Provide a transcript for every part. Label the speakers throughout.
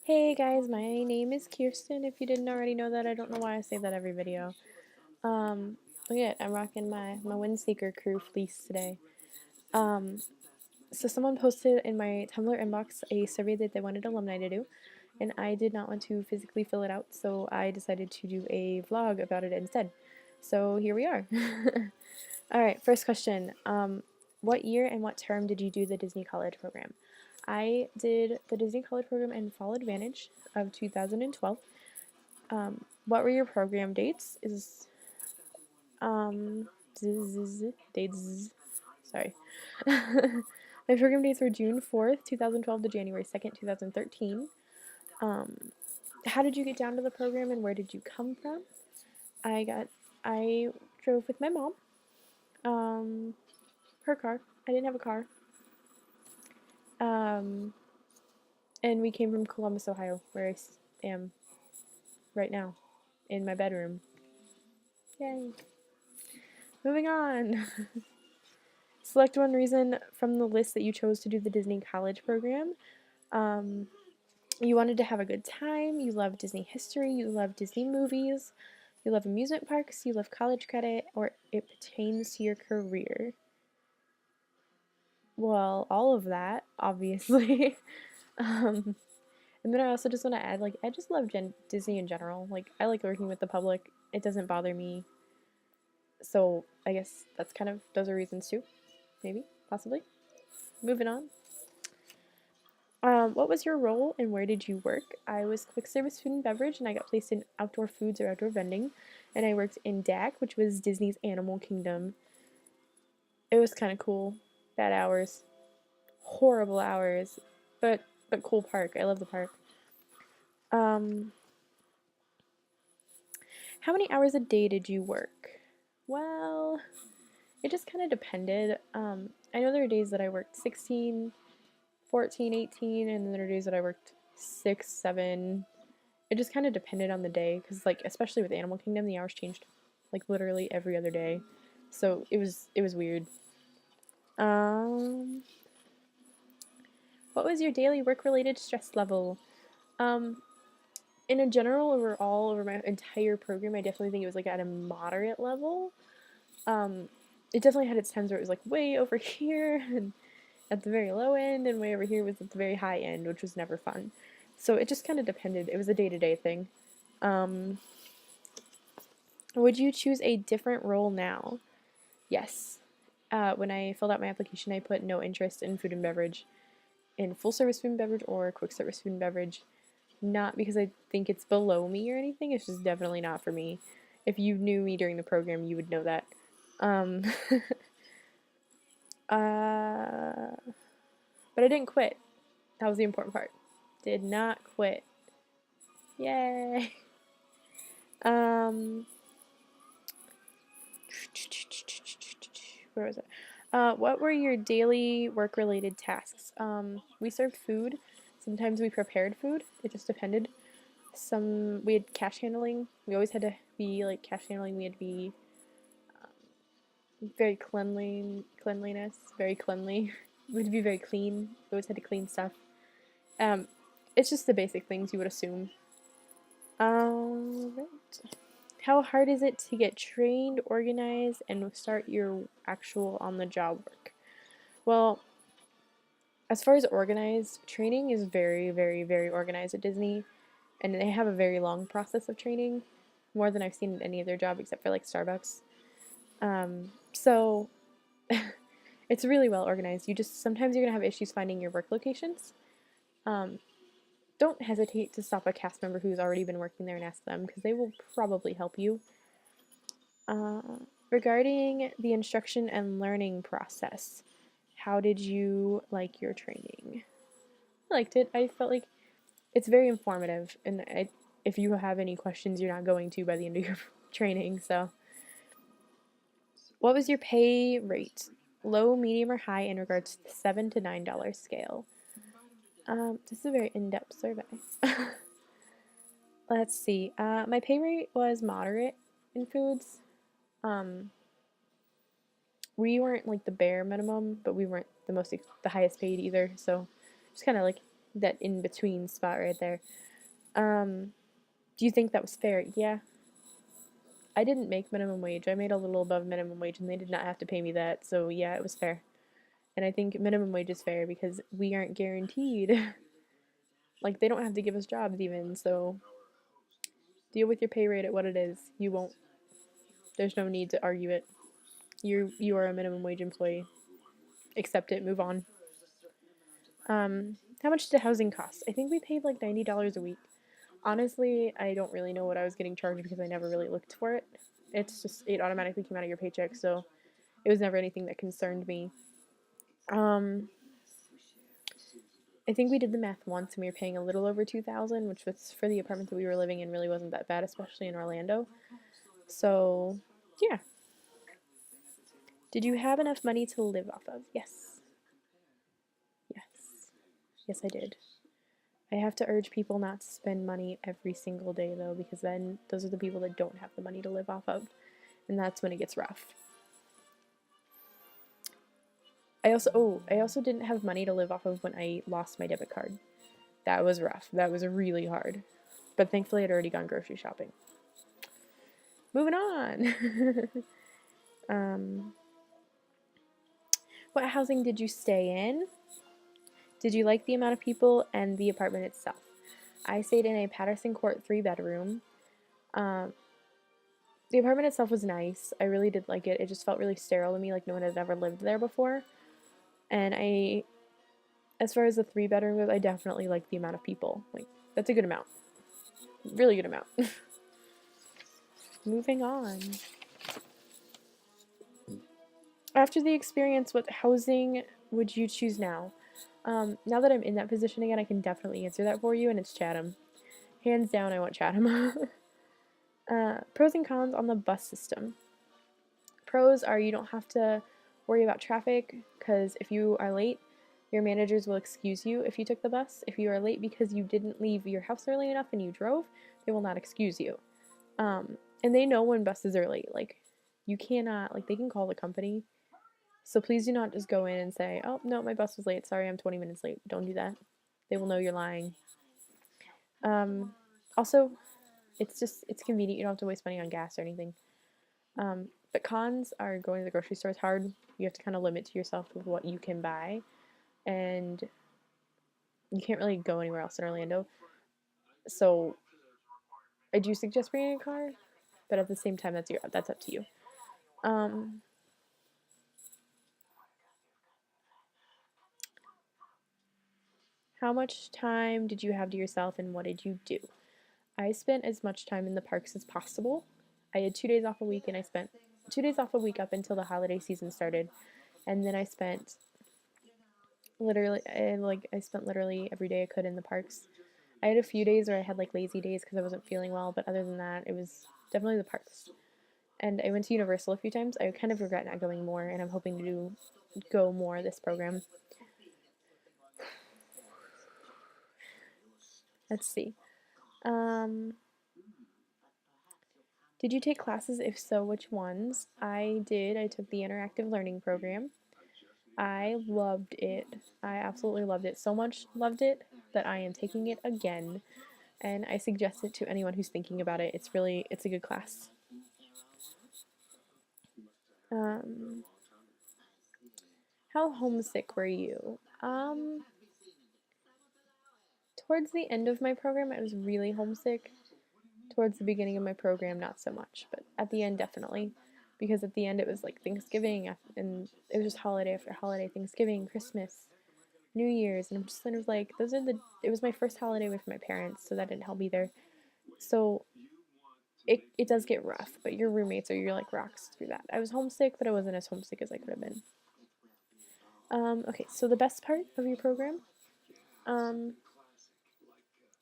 Speaker 1: Hey guys, my name is Kirsten. If you didn't already know that, I don't know why I say that every video. Look at it, I'm rocking my Windseeker crew fleece today. Um, so someone posted in my Tumblr inbox a survey that they wanted alumni to do, and I did not want to physically fill it out, so I decided to do a vlog about it instead. So here we are. Alright, first question. What year and what term did you do the Disney College program? I did the Disney College program in Fall Advantage of 2012. What were your program dates? Um, dates. Sorry. My program dates were June 4th, 2012 to January 2nd, 2013. How did you get down to the program and where did you come from? I drove with my mom. Her car. I didn't have a car. And we came from Columbus, Ohio, where I am right now, in my bedroom. Yay. Moving on. Select one reason from the list that you chose to do the Disney College program. You wanted to have a good time, you love Disney history, you love Disney movies, you love amusement parks, you love college credit, or it pertains to your career. Well, all of that, obviously. And then I also just want to add, like, I just love Disney in general. Like, I like working with the public. It doesn't bother me. So I guess that's kind of, those are reasons too. Maybe, possibly. Moving on. What was your role and where did you work? I was quick service food and beverage, and I got placed in outdoor foods or outdoor vending. And I worked in DAC, which was Disney's Animal Kingdom. It was kind of cool. Bad hours, horrible hours, but cool park. I love the park. How many hours a day did you work? Well, it just kind of depended. I know there are days that I worked 16, 14, 18, and then there are days that I worked 6, 7. It just kind of depended on the day, because, like, especially with Animal Kingdom, the hours changed, like, literally every other day. So it was weird. What was your daily work-related stress level? In a general, overall, over my entire program, I definitely think it was, like, at a moderate level. It definitely had its times where it was, like, way over here, and at the very low end, and way over here was at the very high end, which was never fun. So it just kind of depended. It was a day-to-day thing. Would you choose a different role now? Yes. When I filled out my application, I put no interest in food and beverage, in full service food and beverage or quick service food and beverage. Not because I think it's below me or anything, it's just definitely not for me. If you knew me during the program, you would know that. But I didn't quit. That was the important part. Did not quit. Yay. Where was it? What were your daily work-related tasks? We served food. Sometimes we prepared food. It just depended. We had cash handling. We always had to be like cash handling. We had to be very cleanliness, very cleanly. We'd be very clean. We always had to clean stuff. It's just the basic things you would assume. Right. How hard is it to get trained, organized, and start your actual on-the-job work? Well, as far as organized, training is very, very, very organized at Disney, and they have a very long process of training, more than I've seen at any other job except for like Starbucks. So it's really well organized. Sometimes you're gonna have issues finding your work locations. Don't hesitate to stop a cast member who's already been working there and ask them, because they will probably help you. Regarding the instruction and learning process, how did you like your training? I liked it. I felt like it's very informative, and if you have any questions, you're not going to by the end of your training. So, what was your pay rate? Low, medium, or high in regards to the $7 to $9 scale? This is a very in-depth survey. Let's see. My pay rate was moderate in foods. We weren't like the bare minimum, but we weren't the highest paid either. So just kind of like that in between spot right there. Do you think that was fair? Yeah. I didn't make minimum wage. I made a little above minimum wage, and they did not have to pay me that. So yeah, it was fair. And I think minimum wage is fair because we aren't guaranteed. Like they don't have to give us jobs even. So deal with your pay rate at what it is. You won't. There's no need to argue it. You are a minimum wage employee. Accept it. Move on. How much did housing cost? I think we paid like $90 a week. Honestly, I don't really know what I was getting charged because I never really looked for it. It's just it automatically came out of your paycheck, so it was never anything that concerned me. Um, I think we did the math once, and we were paying a little over 2,000, which was for the apartment that we were living in. Really wasn't that bad, especially in Orlando. So, yeah. Did you have enough money to live off of? Yes. Yes. Yes, I did. I have to urge people not to spend money every single day, though, because then those are the people that don't have the money to live off of, and that's when it gets rough. I also didn't have money to live off of when I lost my debit card. That was rough. That was really hard. But thankfully, I'd already gone grocery shopping. Moving on. What housing did you stay in? Did you like the amount of people and the apartment itself? I stayed in a Patterson Court 3-bedroom. The apartment itself was nice. I really did like it. It just felt really sterile to me, like no one had ever lived there before. And as far as the 3-bedroom goes, I definitely like the amount of people. Like, that's a good amount. Really good amount. Moving on. After the experience, what housing would you choose now? Now that I'm in that position again, I can definitely answer that for you, and it's Chatham. Hands down, I want Chatham. Pros and cons on the bus system. Pros are you don't have to worry about traffic, because if you are late, your managers will excuse you if you took the bus. If you are late because you didn't leave your house early enough and you drove, they will not excuse you. And they know when buses are late. Like, you cannot, like, they can call the company. So please do not just go in and say, oh, no, my bus was late. Sorry, I'm 20 minutes late. Don't do that. They will know you're lying. Also, it's convenient. You don't have to waste money on gas or anything. But cons are going to the grocery store is hard. You have to kind of limit to yourself with what you can buy. And you can't really go anywhere else in Orlando. So I do suggest bringing a car, but at the same time, that's up to you. How much time did you have to yourself, and what did you do? I spent as much time in the parks as possible. I had 2 days off a week, and I spent 2 days off a week up until the holiday season started, and then I spent literally every day I could in the parks. I had a few days where I had like lazy days because I wasn't feeling well, but other than that, it was definitely the parks. And I went to Universal a few times. I kind of regret not going more, and I'm hoping to go more this program. Let's see. Did you take classes? If so, which ones? I did. I took the interactive learning program. I loved it. I absolutely loved it. So much loved it that I am taking it again. And I suggest it to anyone who's thinking about it. It's a good class. How homesick were you? Towards the end of my program, I was really homesick. Towards the beginning of my program, not so much, but at the end, definitely. Because at the end, it was like Thanksgiving, and it was just holiday after holiday, Thanksgiving, Christmas, New Year's, and I'm just kind of like, it was my first holiday with my parents, so that didn't help either. So it does get rough, but your roommates are your like rocks through that. I was homesick, but I wasn't as homesick as I could have been. Okay, so the best part of your program,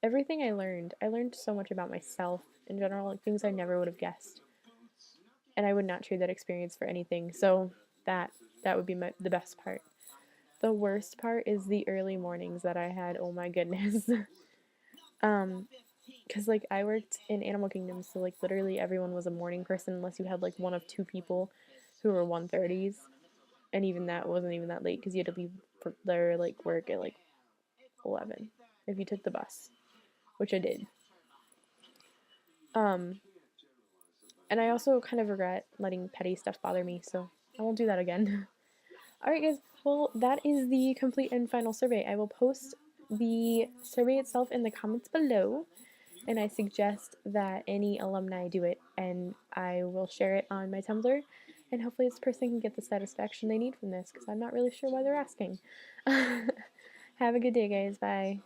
Speaker 1: everything I learned so much about myself in general, like things I never would have guessed, and I would not trade that experience for anything. So that would be the best part. The worst part is the early mornings that I had. Oh my goodness. Because like I worked in Animal Kingdom, so like literally everyone was a morning person unless you had like one of two people who were 1:30s, and even that wasn't even that late because you had to leave for their like work at like 11. if you took the bus, which I did. And I also kind of regret letting petty stuff bother me, so I won't do that again. Alright guys, well that is the complete and final survey. I will post the survey itself in the comments below, and I suggest that any alumni do it, and I will share it on my Tumblr, and hopefully this person can get the satisfaction they need from this, because I'm not really sure why they're asking. Have a good day guys, bye.